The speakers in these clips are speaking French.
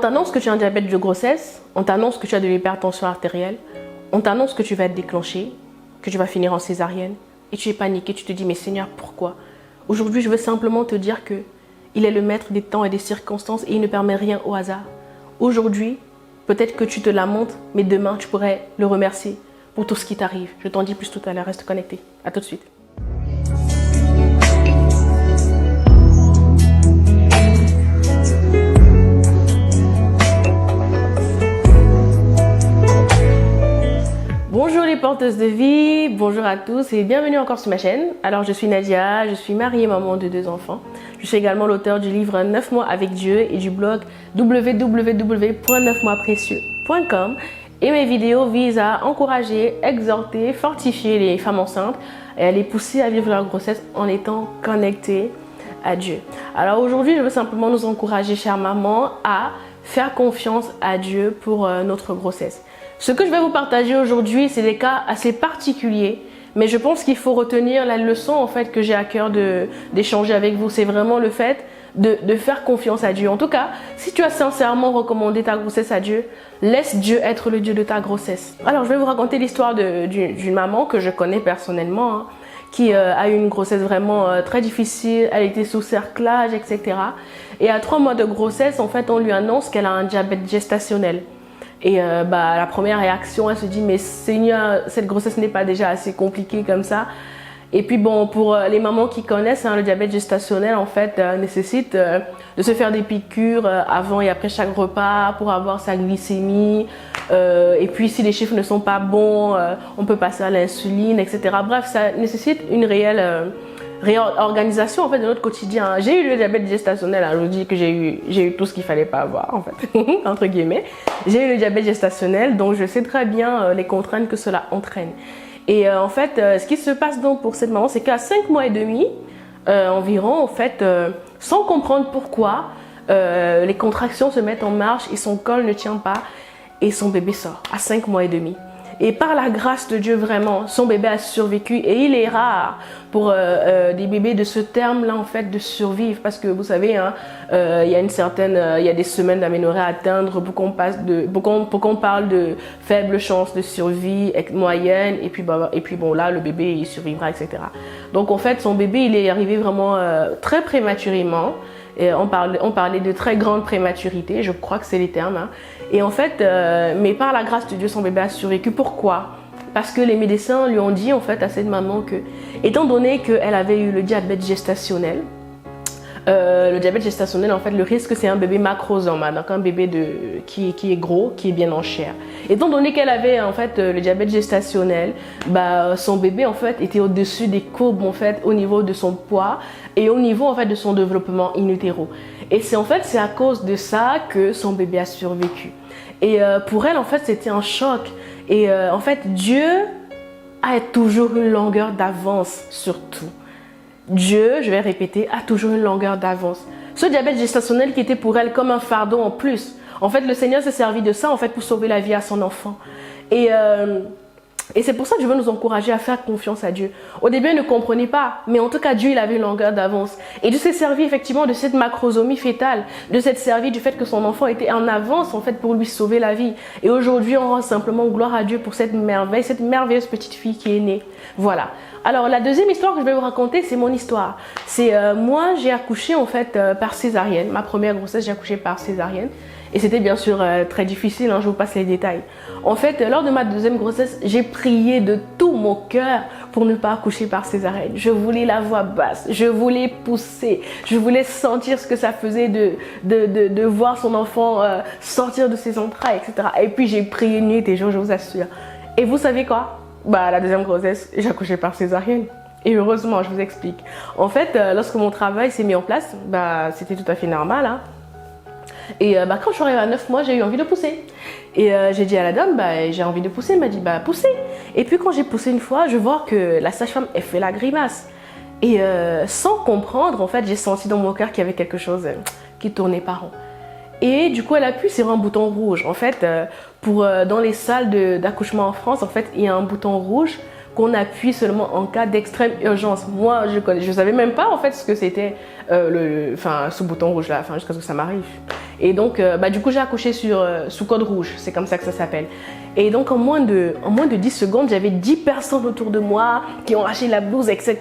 On t'annonce que tu as un diabète de grossesse, on t'annonce que tu as de l'hypertension artérielle, on t'annonce que tu vas être déclenché, que tu vas finir en césarienne, et tu es paniqué, tu te dis mais Seigneur, pourquoi? Aujourd'hui, je veux simplement te dire que il est le maître des temps et des circonstances et il ne permet rien au hasard. Aujourd'hui, peut-être que tu te lamentes, mais demain, tu pourrais le remercier pour tout ce qui t'arrive. Je t'en dis plus tout à l'heure, reste connecté. À tout de suite. Bonjour les porteuses de vie, bonjour à tous et bienvenue encore sur ma chaîne. Alors je suis Nadia, je suis mariée et maman de 2 enfants. Je suis également l'auteur du livre 9 mois avec Dieu et du blog www.9moisprécieux.com. Et mes vidéos visent à encourager, exhorter, fortifier les femmes enceintes et à les pousser à vivre leur grossesse en étant connectées à Dieu. Alors aujourd'hui, je veux simplement nous encourager, chère maman, à faire confiance à Dieu pour notre grossesse. Ce que je vais vous partager aujourd'hui, c'est des cas assez particuliers, mais je pense qu'il faut retenir la leçon en fait que j'ai à cœur d'échanger avec vous. C'est vraiment le fait de faire confiance à Dieu. En tout cas, si tu as sincèrement recommandé ta grossesse à Dieu, laisse Dieu être le Dieu de ta grossesse. Alors, je vais vous raconter l'histoire d'une maman que je connais personnellement, qui a eu une grossesse vraiment très difficile. Elle était sous cerclage, etc. Et à 3 mois de grossesse, en fait, on lui annonce qu'elle a un diabète gestationnel. Et la première réaction, elle se dit mais Seigneur, cette grossesse n'est pas déjà assez compliquée comme ça. Et puis bon, pour les mamans qui connaissent, le diabète gestationnel en fait nécessite de se faire des piqûres avant et après chaque repas pour avoir sa glycémie. Et puis si les chiffres ne sont pas bons, on peut passer à l'insuline, etc. Bref, ça nécessite une réelle réorganisation en fait de notre quotidien. J'ai eu le diabète gestationnel, je vous dis que j'ai eu tout ce qu'il fallait pas avoir en fait, entre guillemets. J'ai eu le diabète gestationnel, donc je sais très bien les contraintes que cela entraîne. Et en fait, ce qui se passe donc pour cette maman, c'est qu'à 5 mois et demi environ, en fait, sans comprendre pourquoi, les contractions se mettent en marche et son col ne tient pas et son bébé sort à 5 mois et demi. Et par la grâce de Dieu, vraiment, son bébé a survécu. Et il est rare pour des bébés de ce terme-là, en fait, de survivre. Parce que vous savez, il y a des semaines d'aménorrhée à atteindre pour qu'on parle de faible chance de survie moyenne. Et puis bon, là, le bébé, il survivra, etc. Donc, en fait, son bébé, il est arrivé vraiment très prématurément. Et on parlait de très grande prématurité, je crois que c'est les termes. Et en fait, mais par la grâce de Dieu, son bébé a survécu. Pourquoi? Parce que les médecins lui ont dit en fait à cette maman que, étant donné qu'elle avait eu le diabète gestationnel, en fait, le risque c'est un bébé macrosome, donc un bébé qui est gros, qui est bien en chair. Étant donné qu'elle avait en fait le diabète gestationnel, son bébé en fait était au-dessus des courbes en fait au niveau de son poids et au niveau en fait de son développement in utero. Et c'est à cause de ça que son bébé a survécu. Et pour elle en fait c'était un choc. Et en fait Dieu a toujours une longueur d'avance sur tout. Dieu, je vais répéter, a toujours une longueur d'avance. Ce diabète gestationnel qui était pour elle comme un fardeau en plus. En fait, le Seigneur s'est servi de ça en fait pour sauver la vie à son enfant. Et c'est pour ça que je veux nous encourager à faire confiance à Dieu. Au début, elle ne comprenait pas, mais en tout cas, Dieu, il avait une longueur d'avance. Et Dieu s'est servi effectivement de cette macrosomie fétale, de s'être servi du fait que son enfant était en avance en fait pour lui sauver la vie. Et aujourd'hui, on rend simplement gloire à Dieu pour cette merveilleuse petite fille qui est née. Voilà. Alors, la deuxième histoire que je vais vous raconter, c'est mon histoire. C'est moi, j'ai accouché en fait par césarienne. Ma première grossesse, j'ai accouché par césarienne. Et c'était bien sûr très difficile, je vous passe les détails. En fait, lors de ma deuxième grossesse, j'ai prié de tout mon cœur pour ne pas accoucher par césarienne. Je voulais la voix basse, je voulais pousser, je voulais sentir ce que ça faisait de voir son enfant sortir de ses entrailles, etc. Et puis j'ai prié nuit et jour, je vous assure. Et vous savez quoi? La deuxième grossesse, j'ai accouché par césarienne. Et heureusement, je vous explique. En fait, lorsque mon travail s'est mis en place, c'était tout à fait normal. Et quand je suis arrivée à 9 mois, j'ai eu envie de pousser. Et j'ai dit à la dame, j'ai envie de pousser. Elle m'a dit, poussez. Et puis quand j'ai poussé une fois, je vois que la sage-femme, elle fait la grimace. Et sans comprendre, en fait, j'ai senti dans mon cœur qu'il y avait quelque chose qui tournait par rond. Et du coup, elle appuie sur un bouton rouge. En fait, dans les salles d'accouchement en France, en fait, il y a un bouton rouge qu'on appuie seulement en cas d'extrême urgence. Moi, je savais même pas en fait ce que c'était ce bouton rouge là, jusqu'à ce que ça m'arrive. Et donc, du coup, j'ai accouché sous code rouge, c'est comme ça que ça s'appelle. Et donc, en moins de 10 secondes, j'avais 10 personnes autour de moi qui ont lâché la blouse, etc.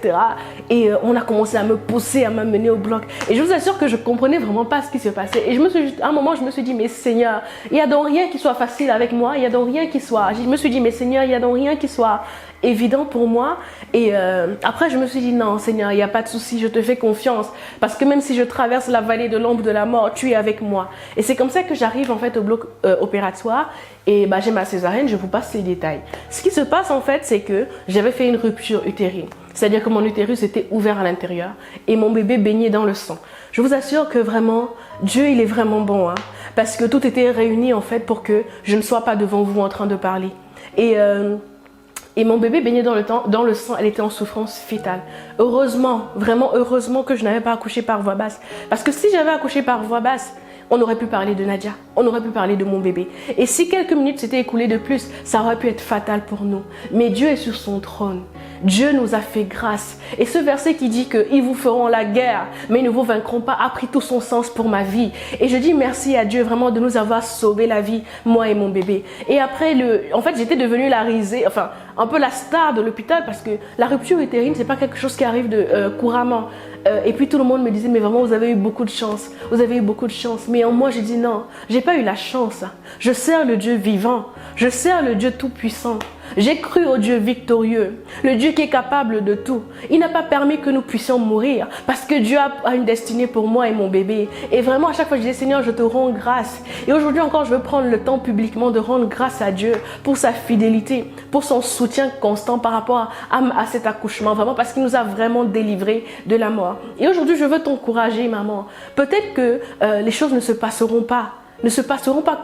Et on a commencé à me pousser, à m'amener au bloc. Et je vous assure que je comprenais vraiment pas ce qui se passait. Et à un moment, je me suis dit, mais Seigneur, il n'y a donc rien qui soit facile avec moi, il n'y a donc rien qui soit... Je me suis dit, mais Seigneur, il n'y a donc rien qui soit évident pour moi. Et après, je me suis dit, non, Seigneur, il n'y a pas de souci, je te fais confiance. Parce que même si je traverse la vallée de l'ombre de la mort, tu es avec moi. Et c'est comme ça que j'arrive en fait au bloc opératoire. Et j'ai ma césarienne, je vous passe les détails. Ce qui se passe en fait, c'est que j'avais fait une rupture utérine. C'est-à-dire que mon utérus était ouvert à l'intérieur et mon bébé baignait dans le sang. Je vous assure que vraiment, Dieu, il est vraiment bon. Hein, parce que tout était réuni en fait pour que je ne sois pas devant vous en train de parler. Et mon bébé baignait dans le sang, elle était en souffrance fétale. Heureusement, vraiment heureusement que je n'avais pas accouché par voie basse. Parce que si j'avais accouché par voie basse, on aurait pu parler de Nadia, on aurait pu parler de mon bébé. Et si quelques minutes s'étaient écoulées de plus, ça aurait pu être fatal pour nous. Mais Dieu est sur son trône. Dieu nous a fait grâce. Et ce verset qui dit qu'ils vous feront la guerre, mais ils ne vous vaincront pas, a pris tout son sens pour ma vie. Et je dis merci à Dieu vraiment de nous avoir sauvé la vie, moi et mon bébé. Et après, en fait, j'étais devenue la risée, enfin, un peu la star de l'hôpital parce que la rupture utérine, c'est pas quelque chose qui arrive couramment. Et puis tout le monde me disait, mais vraiment, vous avez eu beaucoup de chance. Vous avez eu beaucoup de chance. Mais en moi, j'ai dit non, j'ai pas eu la chance. Je sers le Dieu vivant. Je sers le Dieu tout-puissant. J'ai cru au Dieu victorieux, le Dieu qui est capable de tout. Il n'a pas permis que nous puissions mourir parce que Dieu a une destinée pour moi et mon bébé. Et vraiment, à chaque fois, je disais, Seigneur, je te rends grâce. Et aujourd'hui encore, je veux prendre le temps publiquement de rendre grâce à Dieu pour sa fidélité, pour son soutien constant par rapport à cet accouchement, vraiment parce qu'il nous a vraiment délivrés de la mort. Et aujourd'hui, je veux t'encourager, maman. Peut-être que les choses ne se passeront pas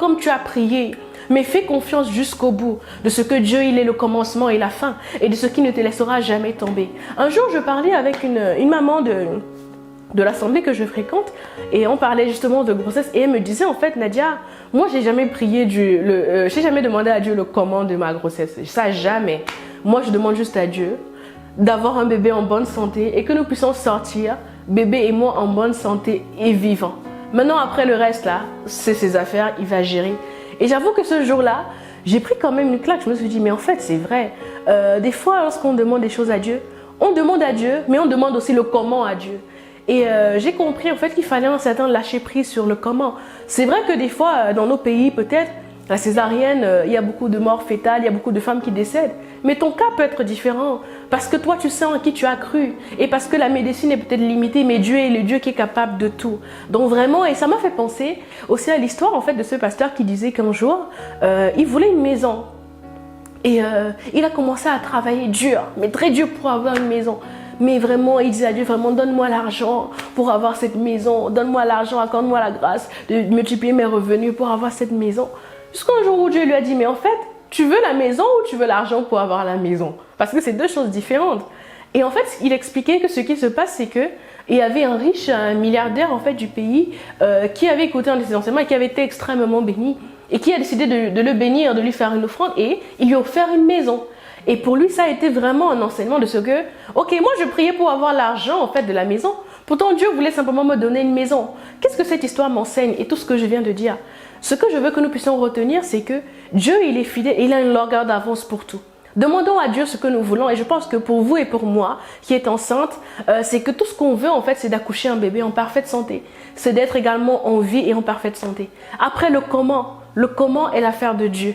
comme tu as prié. Mais fais confiance jusqu'au bout de ce que Dieu, il est le commencement et la fin et de ce qui ne te laissera jamais tomber. Un jour, je parlais avec une maman de l'assemblée que je fréquente et on parlait justement de grossesse et elle me disait en fait, Nadia, moi j'ai jamais prié Dieu, j'ai jamais demandé à Dieu le comment de ma grossesse. Ça jamais. Moi je demande juste à Dieu d'avoir un bébé en bonne santé et que nous puissions sortir, bébé et moi en bonne santé et vivant. Maintenant après le reste là, c'est ses affaires, il va gérer. Et j'avoue que ce jour-là, j'ai pris quand même une claque. Je me suis dit, mais en fait, c'est vrai. Des fois, lorsqu'on demande des choses à Dieu, on demande à Dieu, mais on demande aussi le comment à Dieu. Et j'ai compris en fait qu'il fallait un certain lâcher prise sur le comment. C'est vrai que des fois, dans nos pays, peut-être, la césarienne, il y a beaucoup de morts fétales, il y a beaucoup de femmes qui décèdent. Mais ton cas peut être différent parce que toi, tu sais en qui tu as cru et parce que la médecine est peut-être limitée, mais Dieu est le Dieu qui est capable de tout. Donc vraiment, et ça m'a fait penser aussi à l'histoire en fait de ce pasteur qui disait qu'un jour, il voulait une maison. Et il a commencé à travailler dur, mais très dur pour avoir une maison. Mais vraiment, il disait à Dieu, vraiment, donne-moi l'argent pour avoir cette maison. Donne-moi l'argent, accorde-moi la grâce de multiplier mes revenus pour avoir cette maison. Jusqu'un jour où Dieu lui a dit, mais en fait, tu veux la maison ou tu veux l'argent pour avoir la maison? Parce que c'est deux choses différentes. Et en fait, il expliquait que ce qui se passe, c'est que il y avait un riche, un milliardaire en fait du pays qui avait écouté un de ses enseignements et qui avait été extrêmement béni et qui a décidé de le bénir, de lui faire une offrande et il lui a offert une maison. Et pour lui, ça a été vraiment un enseignement de ce que, ok, moi je priais pour avoir l'argent en fait de la maison. Pourtant, Dieu voulait simplement me donner une maison. Qu'est-ce que cette histoire m'enseigne et tout ce que je viens de dire? Ce que je veux que nous puissions retenir, c'est que Dieu, il est fidèle et il a une longueur d'avance pour tout. Demandons à Dieu ce que nous voulons et je pense que pour vous et pour moi qui est enceinte, c'est que tout ce qu'on veut en fait, c'est d'accoucher un bébé en parfaite santé. C'est d'être également en vie et en parfaite santé. Après le comment est l'affaire de Dieu.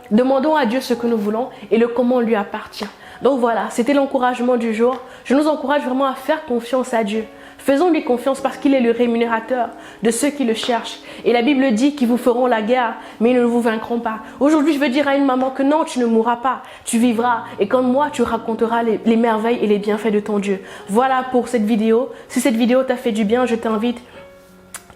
Demandons à Dieu ce que nous voulons et le comment lui appartient. Donc voilà, c'était l'encouragement du jour. Je nous encourage vraiment à faire confiance à Dieu. Faisons-lui confiance parce qu'il est le rémunérateur de ceux qui le cherchent. Et la Bible dit qu'ils vous feront la guerre, mais ils ne vous vaincront pas. Aujourd'hui, je veux dire à une maman que non, tu ne mourras pas, tu vivras. Et comme moi, tu raconteras les merveilles et les bienfaits de ton Dieu. Voilà pour cette vidéo. Si cette vidéo t'a fait du bien, je t'invite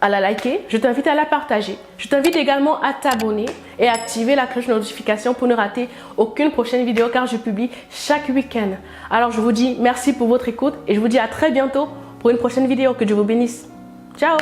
à la liker, je t'invite à la partager. Je t'invite également à t'abonner et à activer la cloche de notification pour ne rater aucune prochaine vidéo car je publie chaque week-end. Alors je vous dis merci pour votre écoute et je vous dis à très bientôt pour une prochaine vidéo. Que Dieu vous bénisse. Ciao!